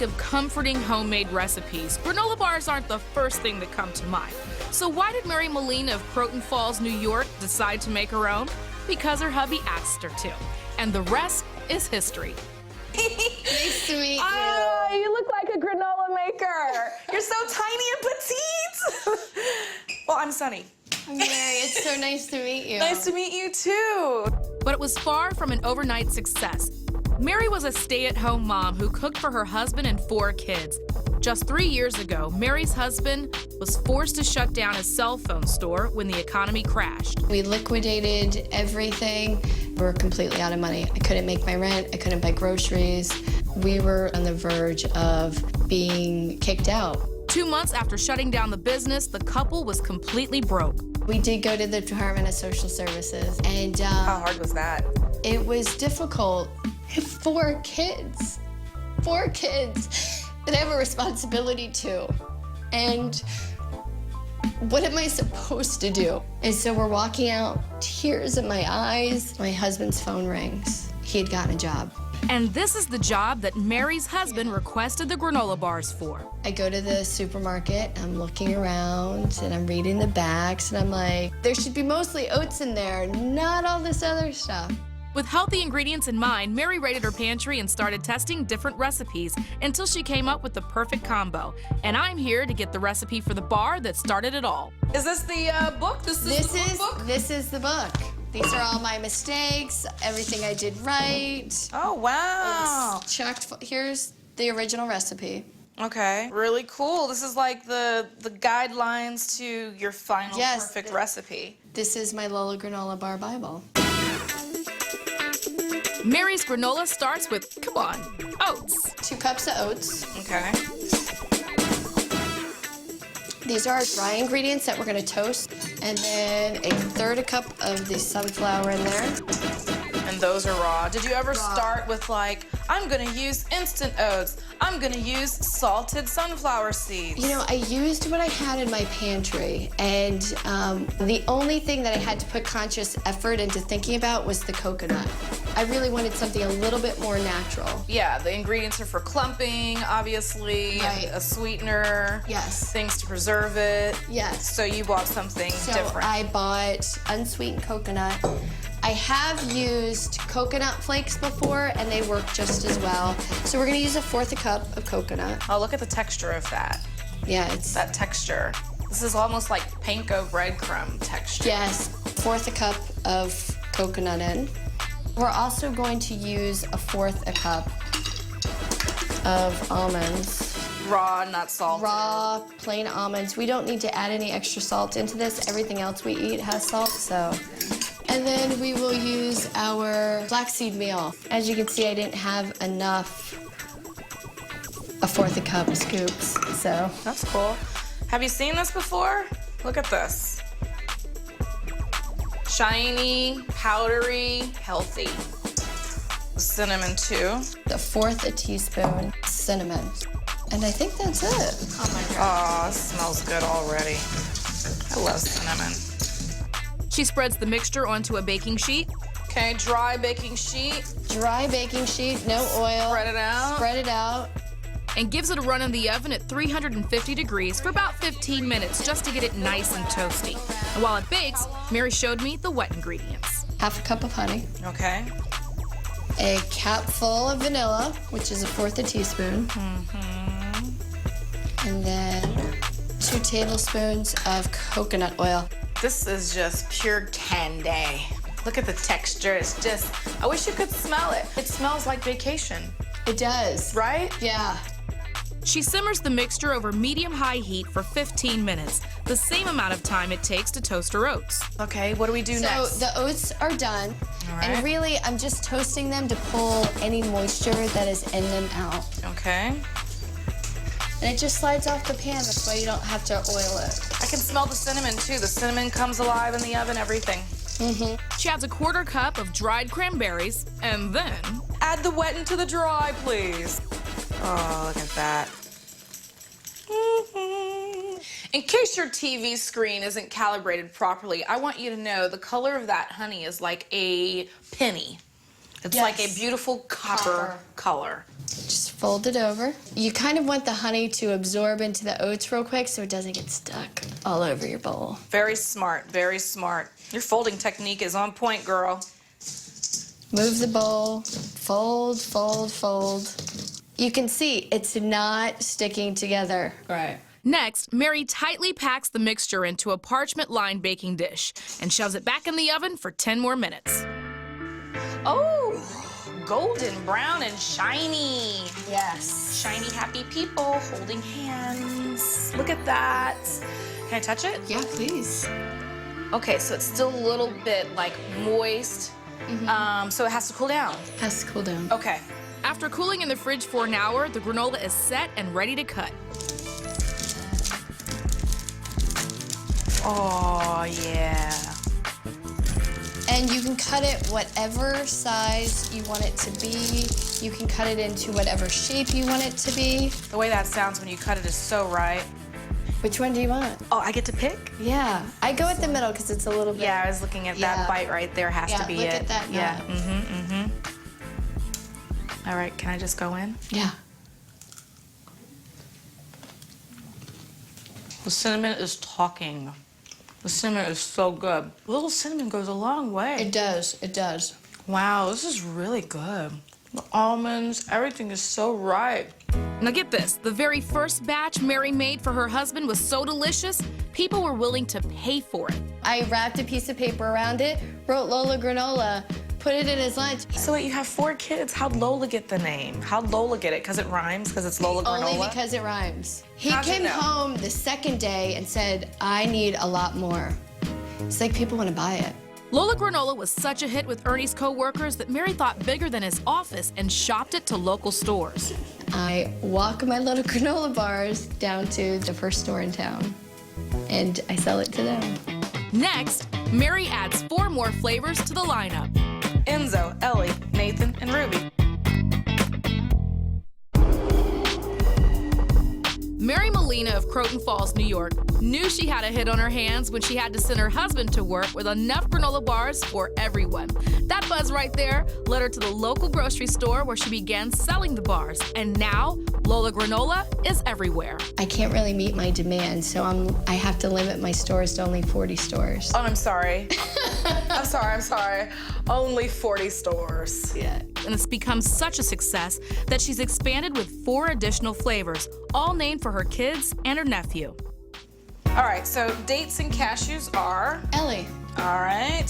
think of comforting homemade recipes, granola bars aren't the first thing that come to mind. So why did Mary Molina of Croton Falls, New York, decide to make her own? Because her hubby asked her to. And the rest is history. Nice to meet you. Oh, you look like a granola maker. You're so tiny and petite. Well, I'm Sunny. I'm Mary. It's so nice to meet you. Nice to meet you, too. But it was far from an overnight success. Mary was a stay-at-home mom who cooked for her husband and 4 kids. Just 3 years ago, Mary's husband was forced to shut down his cell phone store when the economy crashed. We liquidated everything. We were completely out of money. I couldn't make my rent. I couldn't buy groceries. We were on the verge of being kicked out. 2 months after shutting down the business, the couple was completely broke. We did go to the Department of Social Services, and How hard was that? it was difficult. I have 4 kids. 4 kids that I have a responsibility to. And what am I supposed to do? And so we're walking out, tears in my eyes. My husband's phone rings. He had gotten a job. And this is the job that Mary's husband requested the granola bars for. I go to the supermarket, I'm looking around, and I'm reading the backs, and I'm like, there should be mostly oats in there, not all this other stuff. With healthy ingredients in mind, Mary raided her pantry and started testing different recipes until she came up with the perfect combo. And I'm here to get the recipe for the bar that started it all. Is this the book? This is the book? This is the book. These are all my mistakes, everything I did right. Oh, wow. It's checked. Here's the original recipe. Okay, really cool. This is like the guidelines to your final perfect recipe. This is my Lola Granola Bar Bible. Mary's granola starts with, come on, oats. 2 cups of oats. Okay. These are our dry ingredients that we're gonna toast. And then a 1/3 cup of the sunflower in there. And those are raw. Did you ever start with like, I'm gonna use instant oats. I'm gonna use salted sunflower seeds. You know, I used what I had in my pantry, and the only thing that I had to put conscious effort into thinking about was the coconut. I really wanted something a little bit more natural. Yeah, the ingredients are for clumping, obviously, Right. a sweetener. Yes. Things to preserve it. Yes. So you bought something So different. I bought unsweetened coconut. I have used coconut flakes before, and they work just as well. So we're gonna use 1/4 cup of coconut. Oh, look at the texture of that. Yeah, it's, That texture. This is almost like panko breadcrumb texture. yes, 1/4 cup of coconut in. We're also going to use 1/4 cup of almonds. Raw, not salted. Raw, plain almonds. We don't need to add any extra salt into this. Everything else we eat has salt, so. And then we will use our flaxseed meal. As you can see, I didn't have enough 1/4 cup scoops, so. That's cool. Have you seen this before? Look at this. Shiny, powdery, healthy. Cinnamon too. 1/4 teaspoon cinnamon. And I think that's it. Oh my God. Oh, it smells good already. I love cinnamon. She spreads the mixture onto a baking sheet. Okay, dry baking sheet. Dry baking sheet, no oil. Spread it out. Spread it out. And gives it a run in the oven at 350 degrees for about 15 minutes just to get it nice and toasty. And while it bakes, Mary showed me the wet ingredients. 1/2 cup of honey. Okay. A cap full of vanilla, which is 1/4 teaspoon. And then 2 tablespoons of coconut oil. This is just pure candy. Look at the texture. It's just, I wish you could smell it. It smells like vacation, It does. right? Yeah. She simmers the mixture over medium-high heat for 15 minutes, the same amount of time it takes to toast her oats. Okay, what do we do So next? the oats are done. All right. And really, I'm just toasting them to pull any moisture that is in them out. Okay. And it just slides off the pan. That's why you don't have to oil it. I can smell the cinnamon too. The cinnamon comes alive in the oven, everything. She adds a 1/4 cup of dried cranberries, and then Add the wet into the dry, please. Oh, look at that. In case your TV screen isn't calibrated properly, I want you to know the color of that honey is like a penny. It's like a Yes. beautiful copper color. Just Fold it over. You kind of want the honey to absorb into the oats real quick so it doesn't get stuck all over your bowl. Very smart, very smart. Your folding technique is on point, girl. Move the bowl, fold, fold, fold. You can see it's not sticking together. Right. Next, Mary tightly packs the mixture into a parchment-lined baking dish and shoves it back in the oven for 10 more minutes. Oh, golden brown and shiny. Yes. Shiny, happy people holding hands. Look at that. Can I touch it? Yeah, please. Okay, so it's still a little bit like moist. So it has to cool down. Has to cool down. Okay. After cooling in the fridge for an hour, the granola is set and ready to cut. Oh, yeah. And you can cut it whatever size you want it to be. You can cut it into whatever shape you want it to be. The way that sounds when you cut it is so right. Which one do you want? Oh, I get to pick? Yeah, I go with the middle because it's a little bit. Yeah, I was looking at that bite right there. Has to be look it. at that Yeah. knife. All right, can I just go in? Yeah. The cinnamon is talking. The cinnamon is so good. A little cinnamon goes a long way. It does. It does. Wow, this is really good. The almonds, everything is so right. Now get this, the very first batch Mary made for her husband was so delicious, people were willing to pay for it. I wrapped a piece of paper around it, wrote Lola Granola, put it in his lunch. So wait, you have 4 kids. How'd Lola get the name? How'd Lola get it? Because it rhymes? Because it's Lola Granola? Only because it rhymes. He How'd you came know? home the second day and said, I need a lot more. It's like people want to buy it. Lola Granola was such a hit with Ernie's co-workers that Mary thought bigger than his office and shopped it to local stores. I walk my little granola bars down to the first store in town, and I sell it to them. Next, Mary adds 4 more flavors to the lineup. Enzo, Ellie, Nathan, and Ruby. Mary Molina of Croton Falls, New York, knew she had a hit on her hands when she had to send her husband to work with enough granola bars for everyone. That buzz right there led her to the local grocery store where she began selling the bars. And now, Lola Granola is everywhere. I can't really meet my demand, so I have to limit my stores to only 40 stores. Oh, I'm sorry. I'm sorry. Only 40 stores. Yeah. And it's become such a success that she's expanded with 4 additional flavors, all named for her kids and her nephew. All right, so dates and cashews are. Ellie. All right.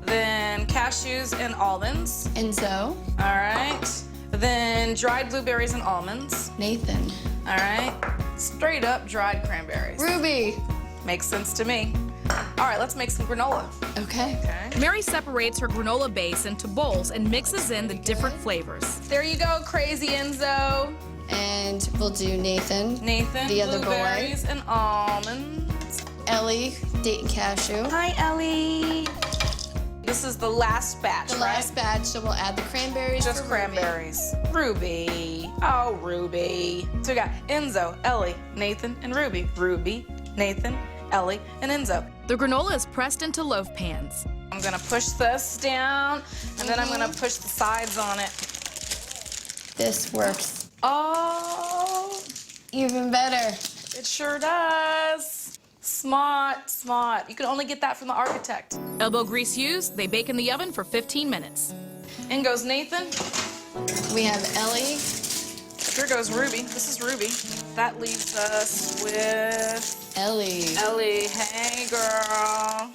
Then cashews and almonds. Enzo. All right. Then dried blueberries and almonds. Nathan. All right. Straight up dried cranberries. Ruby. Makes sense to me. All right, let's make some granola. Okay. Okay. Mary separates her granola base into bowls and mixes in the different flavors. There you go, crazy Enzo. And we'll do Nathan. Nathan, The other boy. blueberries and almonds. Ellie, date and cashew. Hi, Ellie. This is the last batch, The right? last batch, so we'll add the cranberries. Just for Ruby. cranberries. Ruby. Oh, Ruby. So we got Enzo, Ellie, Nathan, and Ruby. Ruby, Nathan, Ellie, and Enzo. The granola is pressed into loaf pans. I'm gonna push this down, and then I'm gonna push the sides on it. This works Oh, even better. it sure does. Smart, smart. You can only get that from the architect. Elbow grease used, they bake in the oven for 15 minutes. In goes Nathan. We have Ellie. Here goes Ruby. This is Ruby. That leaves us with Ellie. Ellie. Hey, girl.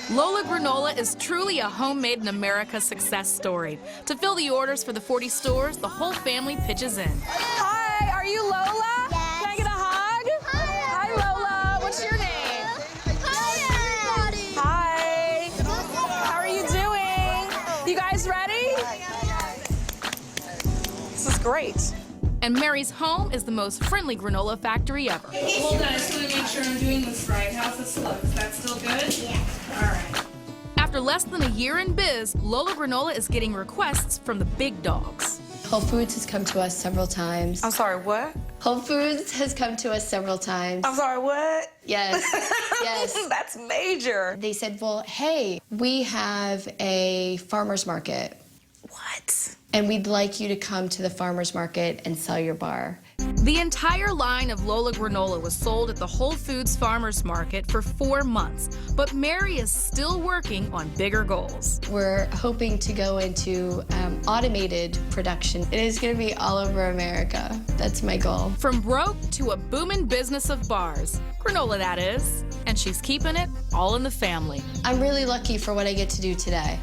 Lola Granola is truly a homemade in America success story. To fill the orders for the 40 stores, the whole family pitches in. Hi, are you Lola? Yes. Can I get a hug? Hi, Lola. What's your name? Hi, everybody. Hi. How are you doing? You guys ready? This is great. And Mary's home is the most friendly granola factory ever. Hold on, I just want to make sure I'm doing this right. How's this look? Is that still good? Yeah. All right. After less than a year in biz, Lola Granola is getting requests from the big dogs. Whole Foods has come to us several times. I'm sorry, what? Whole Foods has come to us several times. I'm sorry, what? Yes. Yes. That's major. They said, well, hey, we have a farmer's market. What? and we'd like you to come to the farmer's market and sell your bar. The entire line of Lola Granola was sold at the Whole Foods Farmers Market for 4 months, but Mary is still working on bigger goals. We're hoping to go into automated production. It is going to be all over America. That's my goal. From broke to a booming business of bars. Granola, that is. And she's keeping it all in the family. I'm really lucky for what I get to do today.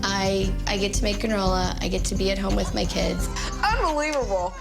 I get to make granola. I get to be at home with my kids. Unbelievable.